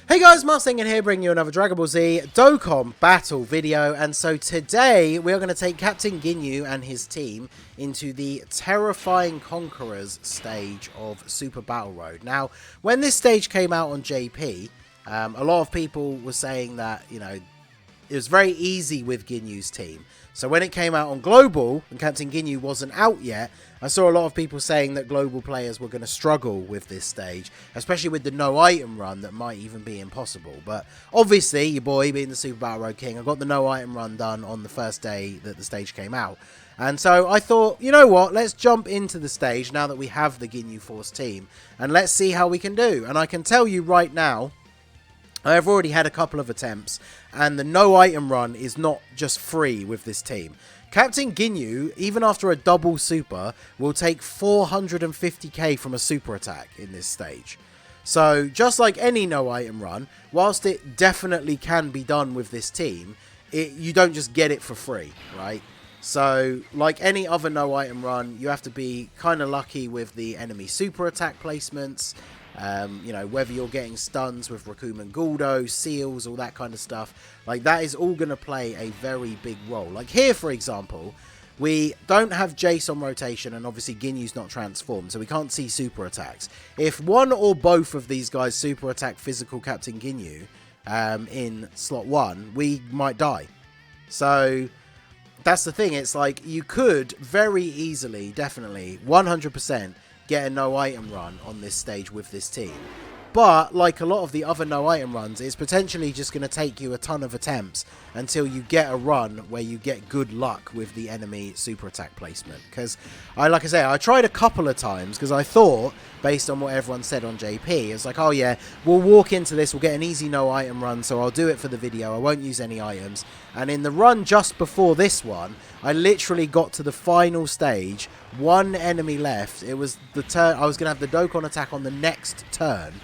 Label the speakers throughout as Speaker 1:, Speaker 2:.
Speaker 1: Hey guys, Mustang here bringing you another Dragon Ball Z Dokkan battle video, and so today we are going to take Captain Ginyu and his team into the terrifying Conquerors stage of Super Battle Road. Now, when this stage came out on JP, a lot of people were saying that, you know, it was very easy with Ginyu's team. So when it came out on Global, and Captain Ginyu wasn't out yet, I saw a lot of people saying that Global players were going to struggle with this stage, especially with the no item run that might even be impossible. But obviously, your boy being the Super Battle Road King, I got the no item run done on the first day that the stage came out. And so I thought, you know what, let's jump into the stage now that we have the Ginyu Force team, and let's see how we can do. And I can tell you right now, I've already had a couple of attempts, and the no item run is not just free with this team. Captain Ginyu, even after a double super, will take 450k from a super attack in this stage. So just like any no item run, whilst it definitely can be done with this team, you don't just get it for free, right? So like any other no item run, you have to be kind of lucky with the enemy super attack placements. You know, whether you're getting stuns with Raccoon and Guldo, seals, all that kind of stuff, like that is all going to play a very big role. Like here, for example, we don't have Jace on rotation, and obviously Ginyu's not transformed, so we can't see super attacks. If one or both of these guys super attack physical Captain Ginyu in slot 1, we might die. So that's the thing. It's like you could very easily, definitely, 100%, get a no item run on this stage with this team. But like a lot of the other no item runs, it's potentially just going to take you a ton of attempts until you get a run where you get good luck with the enemy super attack placement. Because like I say, I tried a couple of times because I thought, based on what everyone said on JP, it's like, oh yeah, we'll walk into this, we'll get an easy no item run, so I'll do it for the video, I won't use any items. And in the run just before this one, I literally got to the final stage, one enemy left. It was the turn, I was going to have the Dokkan attack on the next turn.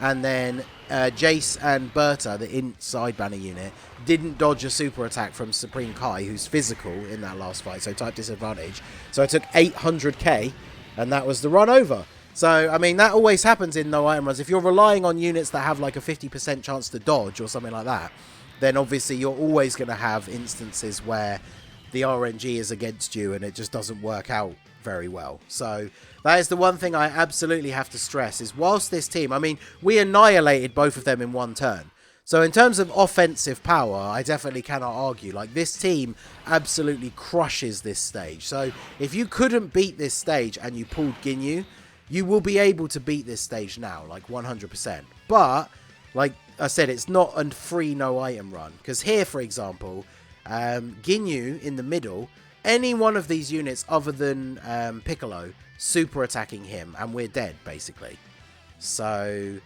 Speaker 1: And then Jace and Berta, the inside banner unit, didn't dodge a super attack from Supreme Kai, who's physical in that last fight, so type disadvantage. So I took 800k, and that was the run over. So, I mean, that always happens in no item runs. If you're relying on units that have like a 50% chance to dodge or something like that, then obviously you're always going to have instances where the RNG is against you and it just doesn't work out very well. So that is the one thing I absolutely have to stress, is whilst this team, I mean, we annihilated both of them in one turn. So in terms of offensive power, I definitely cannot argue. Like, this team absolutely crushes this stage. So if you couldn't beat this stage and you pulled Ginyu, you will be able to beat this stage now, like 100%. But like I said, it's not a free no item run, because here, for example, Ginyu in the middle, any one of these units other than Piccolo super attacking him, and we're dead basically. So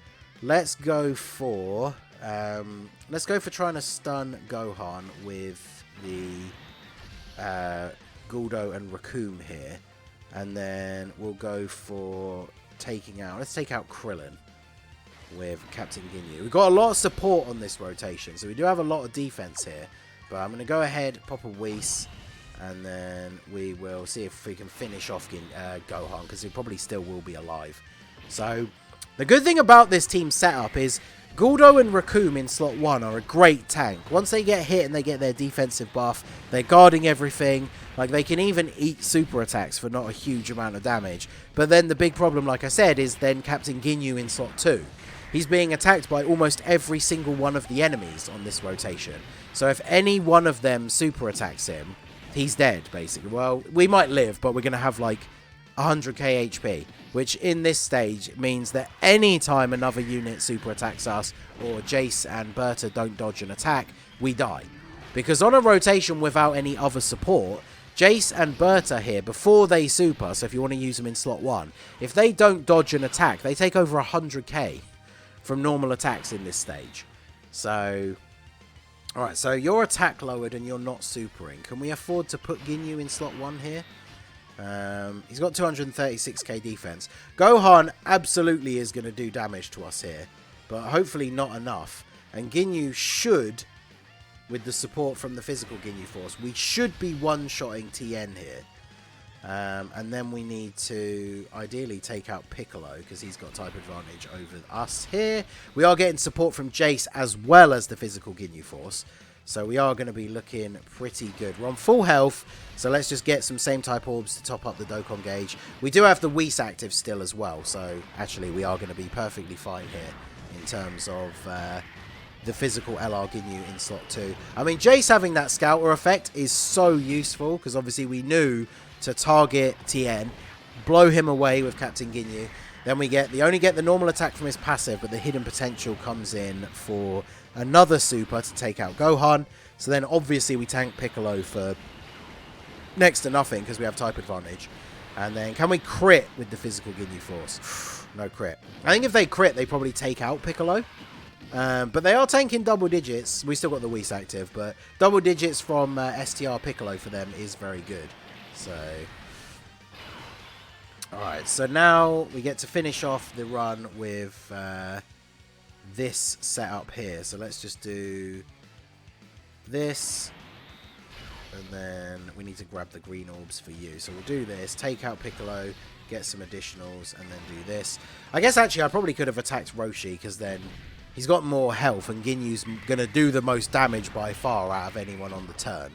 Speaker 1: let's go for trying to stun Gohan with the Guldo and Raccoon here, and then we'll go for let's take out Krillin with Captain Ginyu. We've got a lot of support on this rotation, so we do have a lot of defense here. But I'm going to go ahead, pop a Whis, and then we will see if we can finish off Gohan, because he probably still will be alive. So the good thing about this team setup is Guldo and Raccoon in slot 1 are a great tank. Once they get hit and they get their defensive buff, they're guarding everything. Like, they can even eat super attacks for not a huge amount of damage. But then the big problem, like I said, is then Captain Ginyu in slot 2. He's being attacked by almost every single one of the enemies on this rotation. So if any one of them super attacks him, he's dead, basically. Well, we might live, but we're going to have like 100k HP, which in this stage means that any time another unit super attacks us, or Jace and Berta don't dodge an attack, we die. Because on a rotation without any other support, Jace and Berta here, before they super, so if you want to use them in slot 1, if they don't dodge an attack, they take over 100k from normal attacks in this stage. So, alright, so your attack lowered and you're not supering. Can we afford to put Ginyu in slot 1 here? He's got 236k defense. Gohan absolutely is going to do damage to us here, but hopefully not enough. And Ginyu should, with the support from the physical Ginyu Force, we should be one-shotting TN here. And then we need to ideally take out Piccolo because he's got type advantage over us here. We are getting support from Jace as well as the physical Ginyu Force. So we are going to be looking pretty good. We're on full health, so let's just get some same type orbs to top up the Dokkan gauge. We do have the Whis active still as well, so actually we are going to be perfectly fine here in terms of the physical LR Ginyu in slot 2. I mean, Jace having that Scouter effect is so useful because obviously we knew to target Tien, blow him away with Captain Ginyu. Then we only get the normal attack from his passive, but the hidden potential comes in for another super to take out Gohan. So then obviously we tank Piccolo for next to nothing because we have type advantage. And then can we crit with the physical Ginyu Force? No crit. I think if they crit, they probably take out Piccolo. But they are tanking double digits. We still got the Whis active, but double digits from STR Piccolo for them is very good. So, alright, so now we get to finish off the run with this setup here. So let's just do this, and then we need to grab the green orbs for you. So we'll do this, take out Piccolo, get some additionals, and then do this. I guess actually I probably could have attacked Roshi, because then he's got more health, and Ginyu's going to do the most damage by far out of anyone on the turn.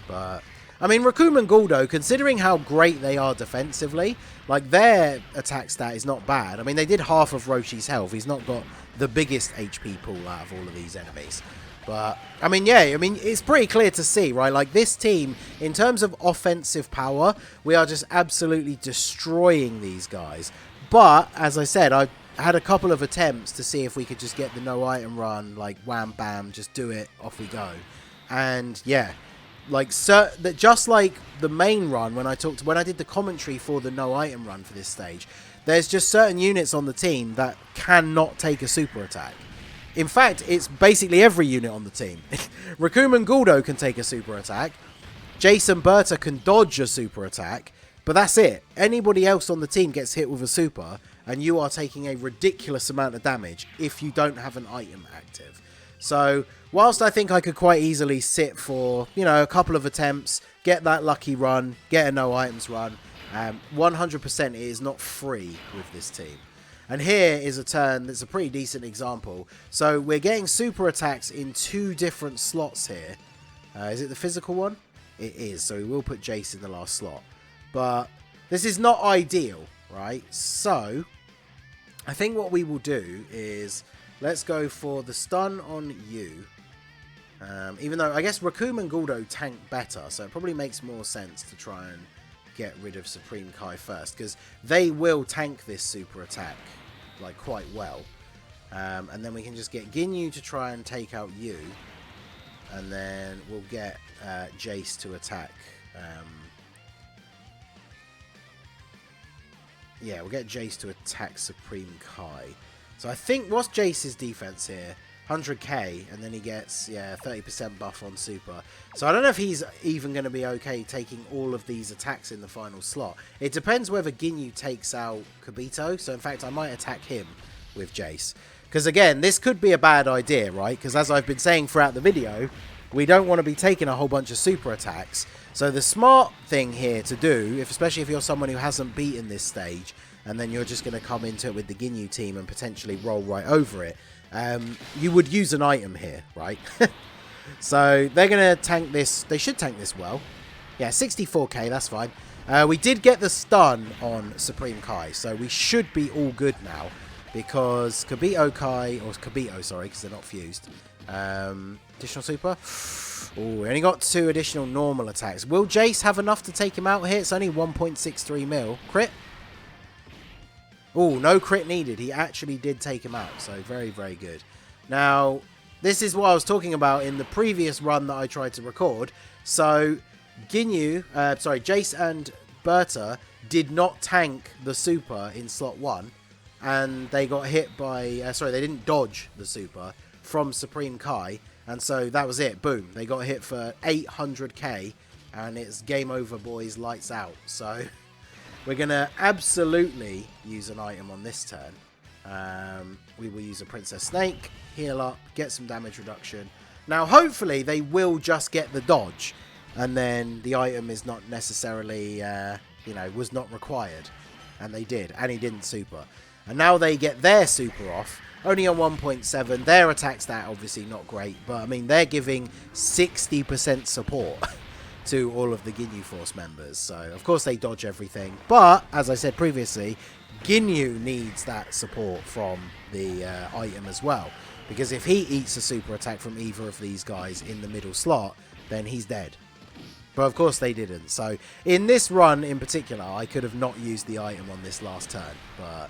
Speaker 1: But I mean, Raccoon and Guldo, considering how great they are defensively, like, their attack stat is not bad. I mean, they did half of Roshi's health. He's not got the biggest HP pool out of all of these enemies. But, I mean, yeah, I mean, it's pretty clear to see, right? Like, this team, in terms of offensive power, we are just absolutely destroying these guys. But, as I said, I had a couple of attempts to see if we could just get the no item run, like, wham, bam, just do it, off we go. And, yeah. Like, just like the main run, when I did the commentary for the no item run for this stage, there's just certain units on the team that cannot take a super attack. In fact, it's basically every unit on the team. Raccoon and Guldo can take a super attack. Jace and Berta can dodge a super attack, but that's it. Anybody else on the team gets hit with a super, and you are taking a ridiculous amount of damage if you don't have an item active. So, whilst I think I could quite easily sit for, you know, a couple of attempts, get that lucky run, get a no items run, 100% it is not free with this team. And here is a turn that's a pretty decent example. So, we're getting super attacks in 2 different slots here. Is it the physical one? It is, so we will put Jace in the last slot. But this is not ideal, right? So, I think what we will do is let's go for the stun on you. Even though I guess Raccoon and Guldo tank better, so it probably makes more sense to try and get rid of Supreme Kai first, because they will tank this super attack like quite well. And then we can just get Ginyu to try and take out you, and then we'll get Jace to attack. Yeah, we'll get Jace to attack Supreme Kai. So I think, what's Jace's defense here? 100k, and then he gets, yeah, 30% buff on super. So I don't know if he's even going to be okay taking all of these attacks in the final slot. It depends whether Ginyu takes out Kibito. So in fact, I might attack him with Jace. Because again, this could be a bad idea, right? Because as I've been saying throughout the video, we don't want to be taking a whole bunch of super attacks. So the smart thing here to do, especially if you're someone who hasn't beaten this stage, and then you're just going to come into it with the Ginyu team and potentially roll right over it, you would use an item here, right? So they're going to tank this. They should tank this well. Yeah, 64k, that's fine. We did get the stun on Supreme Kai, so we should be all good now, because Kibito, sorry, because they're not fused. Additional super. Oh, we only got 2 additional normal attacks. Will Jace have enough to take him out here? It's only 1.63 mil. Crit? Oh, no crit needed. He actually did take him out. So, very, very good. Now, this is what I was talking about in the previous run that I tried to record. So, Jace and Berta did not tank the super in slot 1. And they got hit by... they didn't dodge the super from Supreme Kai. And so, that was it. Boom. They got hit for 800k. And it's game over, boys. Lights out. So... we're going to absolutely use an item on this turn. We will use a Princess Snake, heal up, get some damage reduction. Now, hopefully, they will just get the dodge. And then the item is not necessarily you know, was not required. And they did. And he didn't super. And now they get their super off. Only on 1.7. Their attack stat, obviously not great. But, I mean, they're giving 60% support to all of the GINYU Force members. So, of course, they dodge everything. But, as I said previously, GINYU needs that support from the item as well. Because if he eats a super attack from either of these guys in the middle slot, then he's dead. But of course they didn't. So in this run in particular, I could have not used the item on this last turn. But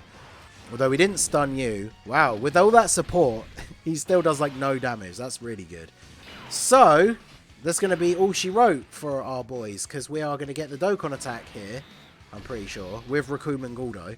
Speaker 1: although we didn't stun you, wow, with all that support, he still does like no damage. That's really good. So that's going to be all she wrote for our boys, because we are going to get the Dokkan attack here, I'm pretty sure, with Rikumen Guldo.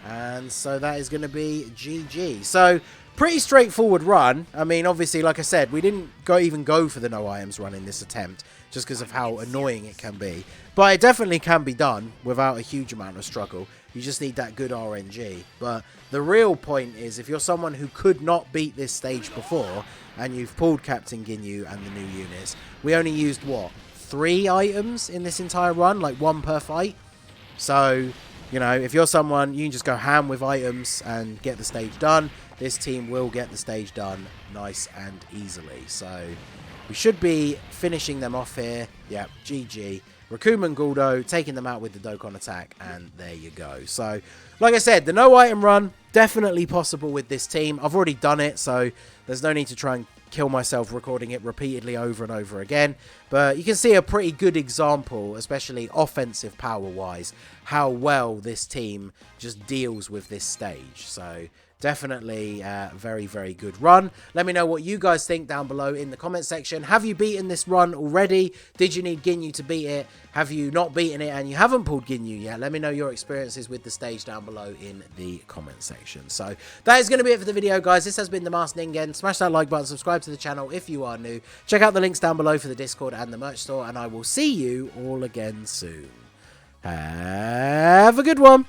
Speaker 1: And so that is going to be GG. So pretty straightforward run. I mean, obviously, like I said, we didn't even go for the no items run in this attempt, just because of how annoying it can be. But it definitely can be done without a huge amount of struggle. You just need that good RNG. But the real point is, if you're someone who could not beat this stage before, and you've pulled Captain GINYU and the new units, we only used, what, 3 items in this entire run? Like 1 per fight? So, you know, if you're someone, you can just go ham with items and get the stage done. This team will get the stage done nice and easily. So we should be finishing them off here. Yeah, GG. Rikumen Guldo, taking them out with the Dokkan attack, and there you go. So, like I said, the no item run, definitely possible with this team. I've already done it, so there's no need to try and kill myself recording it repeatedly over and over again. But you can see a pretty good example, especially offensive power-wise, how well this team just deals with this stage. So definitely a very, very good run. Let me know what you guys think down below in the comment section. Have you beaten this run already? Did you need GINYU to beat it? Have you not beaten it and you haven't pulled GINYU yet? Let me know your experiences with the stage down below in the comment section. So that is going to be it for the video, guys. This has been the Masked Ningen. Smash that like button, subscribe to the channel if you are new. Check out the links down below for the Discord and the merch store, and I will see you all again soon. Have a good one.